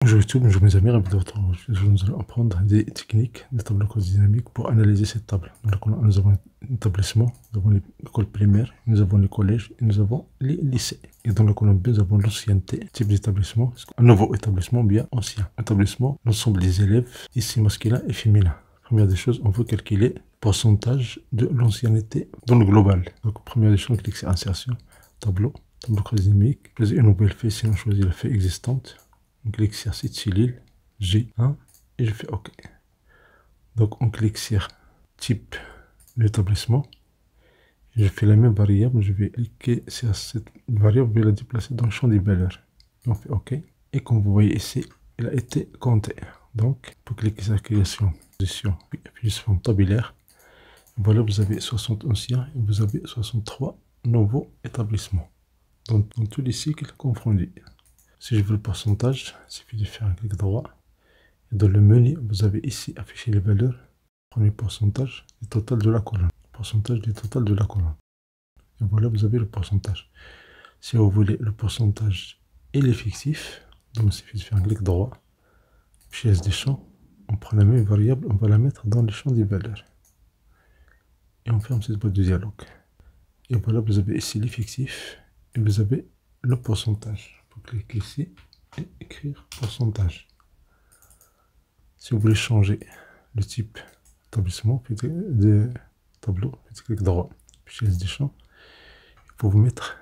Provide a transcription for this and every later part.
Bonjour YouTube, bonjour mes amis, ravi de vous retrouver. Nous allons apprendre des techniques de tableau dynamique pour analyser cette table. Donc, nous avons l'établissement, nous avons l'école primaire, nous avons les collèges et nous avons les lycées. Et dans la colonne B, nous avons l'ancienneté, type d'établissement, un nouveau établissement bien ancien. Établissement, l'ensemble des élèves, ici masculin et féminin. Première des choses, on veut calculer le pourcentage de l'ancienneté dans le global. Donc, première des choses, on clique sur insertion, tableau dynamique. Choisir une nouvelle feuille, sinon choisir la feuille existante. On clique sur cette cellule G1 et je fais OK. Donc on clique sur type d'établissement. Je fais la même variable. Je vais cliquer sur cette variable. Je vais la déplacer dans le champ des valeurs. On fait OK. Et comme vous voyez ici, elle a été comptée. Donc pour cliquer sur la création, position, puis appuyer sur forme tabulaire. Voilà, vous avez 60 anciens et vous avez 63 nouveaux établissements. Dans tous les cycles confondus. Si je veux le pourcentage, il suffit de faire un clic droit. Et dans le menu, vous avez ici affiché les valeurs. Prenez pourcentage du total de la colonne. Pourcentage du total de la colonne. Et voilà, vous avez le pourcentage. Si vous voulez le pourcentage et l'effectif, donc il suffit de faire un clic droit. Chaise des champs. On prend la même variable, on va la mettre dans le champ des valeurs. Et on ferme cette boîte de dialogue. Et voilà, vous avez ici l'effectif. Et vous avez le pourcentage. Vous cliquez ici et écrire pourcentage. Si vous voulez changer le type d'établissement, de tableau, faites clic droit, puis chaise des champs. Pour vous mettre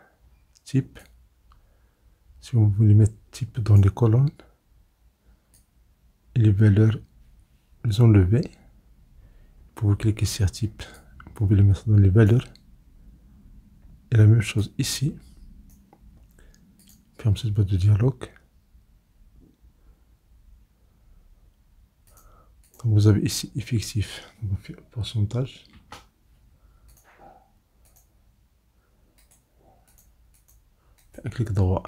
type, si vous voulez mettre type dans les colonnes, et les valeurs, les enlever. Pour vous cliquer sur type, vous pouvez les mettre dans les valeurs. Et la même chose ici. Ferme cette boîte de dialogue. Donc vous avez ici effectif. Donc on fait pourcentage. Un clic droit.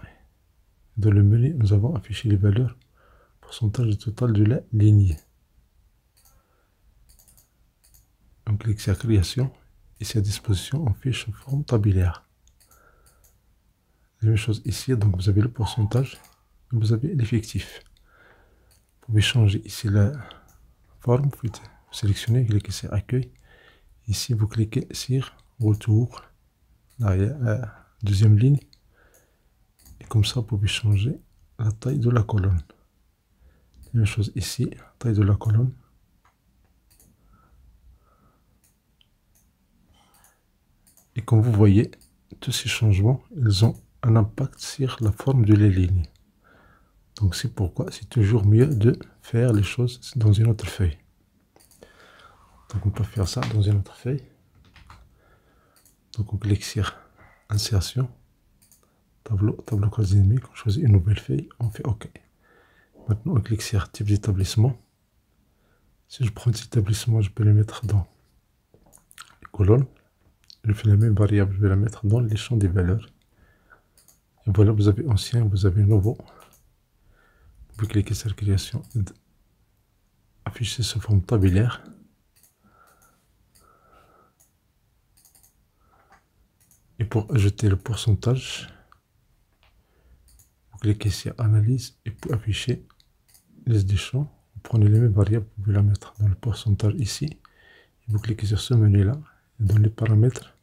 Dans le menu, nous avons affiché les valeurs. Pourcentage total de la ligne. On clique sur création. Ici à disposition, on fiche en forme tabulaire. La même chose ici, donc vous avez le pourcentage, vous avez l'effectif. Vous pouvez changer ici la forme, vous sélectionnez, cliquez sur accueil. Ici, vous cliquez sur retour, la deuxième ligne. Et comme ça, vous pouvez changer la taille de la colonne. La même chose ici, taille de la colonne. Et comme vous voyez, tous ces changements, ils ont un impact sur la forme de la ligne. Donc c'est pourquoi c'est toujours mieux de faire les choses dans une autre feuille. Donc on peut faire ça dans une autre feuille. Donc on clique sur insertion, tableau dynamique, on choisit une nouvelle feuille, on fait OK. Maintenant on clique sur type d'établissement. Si je prends cet établissement, je peux le mettre dans les colonnes. Je fais la même variable, je vais la mettre dans les champs des valeurs. Et voilà, vous avez ancien, vous avez nouveau. Vous pouvez cliquer sur création et afficher sous forme tabulaire. Et pour ajouter le pourcentage, vous cliquez sur analyse et pour afficher liste des champs. Vous prenez les mêmes variables, vous pouvez la mettre dans le pourcentage ici. Et vous cliquez sur ce menu là. Et dans les paramètres,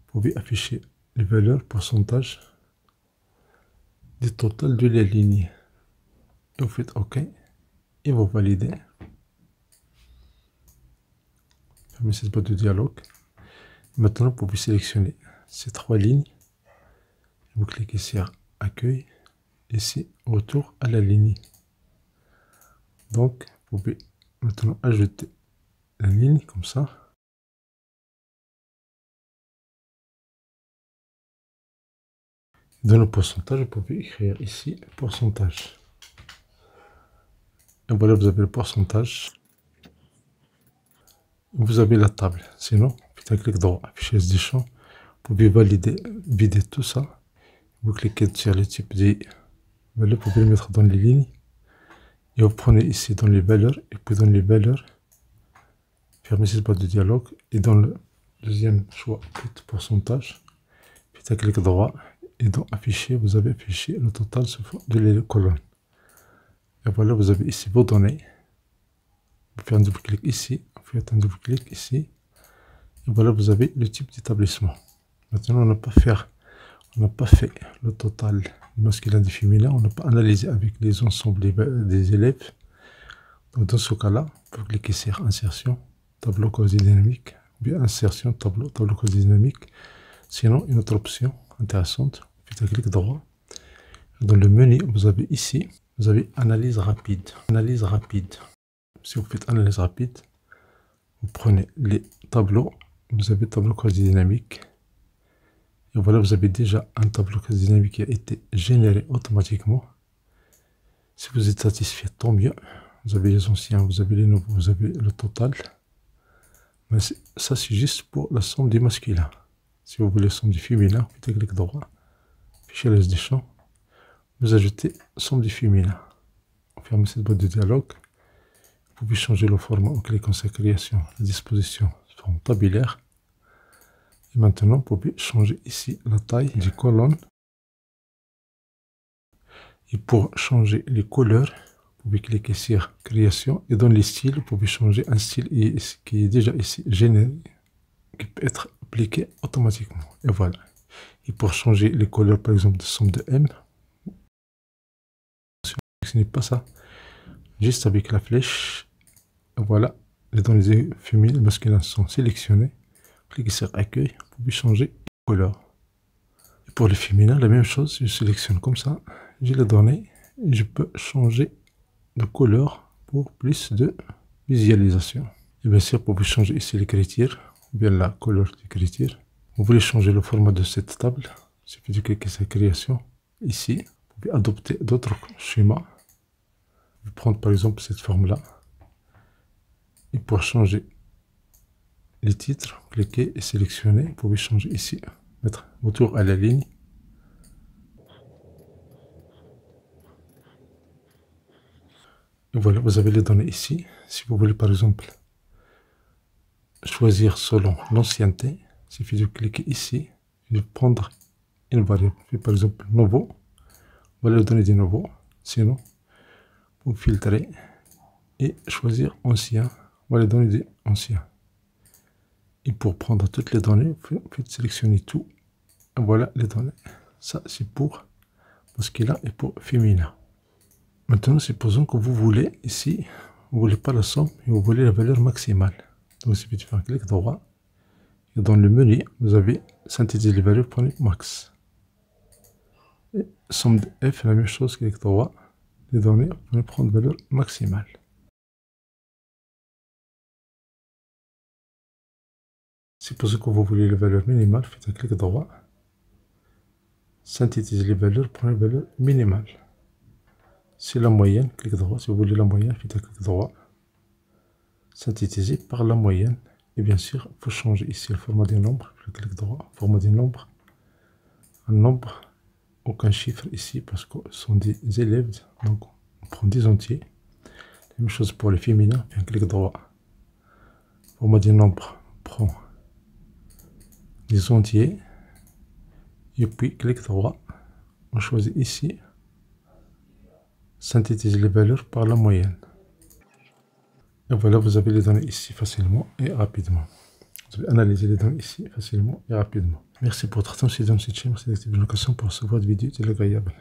vous pouvez afficher les valeurs, pourcentage du total de la ligne. Et vous faites OK. Et vous validez. Fermez cette boîte de dialogue. Maintenant, vous pouvez sélectionner ces trois lignes. Vous cliquez sur accueil. Ici, retour à la ligne. Donc, vous pouvez maintenant ajouter la ligne comme ça. Dans le pourcentage, vous pouvez écrire ici pourcentage. Et voilà, vous avez le pourcentage. Vous avez la table. Sinon, faites un clic droit, afficher des champs. Vous pouvez valider, vider tout ça. Vous cliquez sur le type des valeurs, vous pouvez le mettre dans les lignes. Et vous prenez ici dans les valeurs, et puis dans les valeurs, fermez cette boîte de dialogue. Et dans le deuxième choix, faites pourcentage. Faites un clic droit. Et dans afficher, vous avez affiché le total de la colonne. voilà, vous avez ici vos données. Vous faites un double-clic ici, vous faites un double-clic ici. Et voilà, vous avez le type d'établissement. Maintenant, on n'a pas fait le total du masculin et du féminin. On n'a pas analysé avec les ensembles des élèves. Donc, dans ce cas-là, vous cliquez sur Insertion, tableau quasi-dynamique, ou bien Insertion, tableau quasi-dynamique. Sinon, une autre option intéressante, vous faites un clic droit. Dans le menu, vous avez ici, vous avez Analyse rapide. Analyse rapide. Si vous faites Analyse rapide, vous prenez les tableaux, vous avez tableau quasi-dynamique. Et voilà, vous avez déjà un tableau quasi-dynamique qui a été généré automatiquement. Si vous êtes satisfait, tant mieux. Vous avez les anciens, vous avez les nouveaux, vous avez le total. Mais ça, c'est juste pour la somme des masculins. Si vous voulez la somme du féminin, vous faites clic droit, fichier liste des champs, vous ajoutez somme du féminin. Vous fermez cette boîte de dialogue. Vous pouvez changer le format en cliquant sur création, la disposition, forme tabulaire. Et maintenant, vous pouvez changer ici la taille des colonnes. Et pour changer les couleurs, vous pouvez cliquer sur création. Et dans les styles, vous pouvez changer un style qui est déjà ici généré, qui peut être appliqué automatiquement. Et voilà. Et pour changer les couleurs, par exemple, de somme de M, ce n'est pas ça. Juste avec la flèche, voilà, les données féminines et masculines sont sélectionnées. Cliquez sur accueil, vous pouvez changer de couleur. Et pour les féminins, la même chose, je sélectionne comme ça, j'ai les données, et je peux changer de couleur pour plus de visualisation. Et bien sûr, vous pouvez changer ici l'écriture, ou bien la couleur d'écriture. Vous voulez changer le format de cette table, il suffit de cliquer sur création. Ici, vous pouvez adopter d'autres schémas. Je vais prendre par exemple cette forme-là. Et pour changer les titres, cliquez et sélectionnez. Vous pouvez changer ici, mettre autour à la ligne. Et voilà, vous avez les données ici. Si vous voulez par exemple choisir selon l'ancienneté, il suffit de cliquer ici et de prendre une variable. Par exemple, nouveau. Voilà les données des nouveaux. Sinon, vous filtrez et choisir ancien. Voilà les données des anciens. Et pour prendre toutes les données, vous faites sélectionner tout. Et voilà les données. Ça, c'est pour masculin et pour féminin. Maintenant, supposons que vous voulez ici, vous voulez pas la somme, et vous voulez la valeur maximale. Donc, il suffit de faire un clic droit. Et dans le menu, vous avez synthétiser les valeurs, prenez max. Et somme de F, la même chose, clic droit. Les données, vous pouvez prendre valeur maximale. Supposez que vous voulez la valeur minimale, faites un clic droit. Synthétisez les valeurs, prenez la valeur minimale. C'est la moyenne, clic droit. Si vous voulez la moyenne, faites un clic droit. Synthétisez par la moyenne. Et bien sûr, il faut changer ici le format des nombres. Clic droit, format des nombres. Un nombre, aucun chiffre ici parce que ce sont des élèves. Donc, on prend des entiers. La même chose pour les féminins, un clic droit. Format des nombres, on prend des entiers. Et puis, clic droit. On choisit ici. Synthétiser les valeurs par la moyenne. Et voilà, vous avez les données ici facilement et rapidement. Vous avez analysé les données ici facilement et rapidement. Merci pour votre attention. Merci d'activer la notification pour recevoir des vidéos agréables.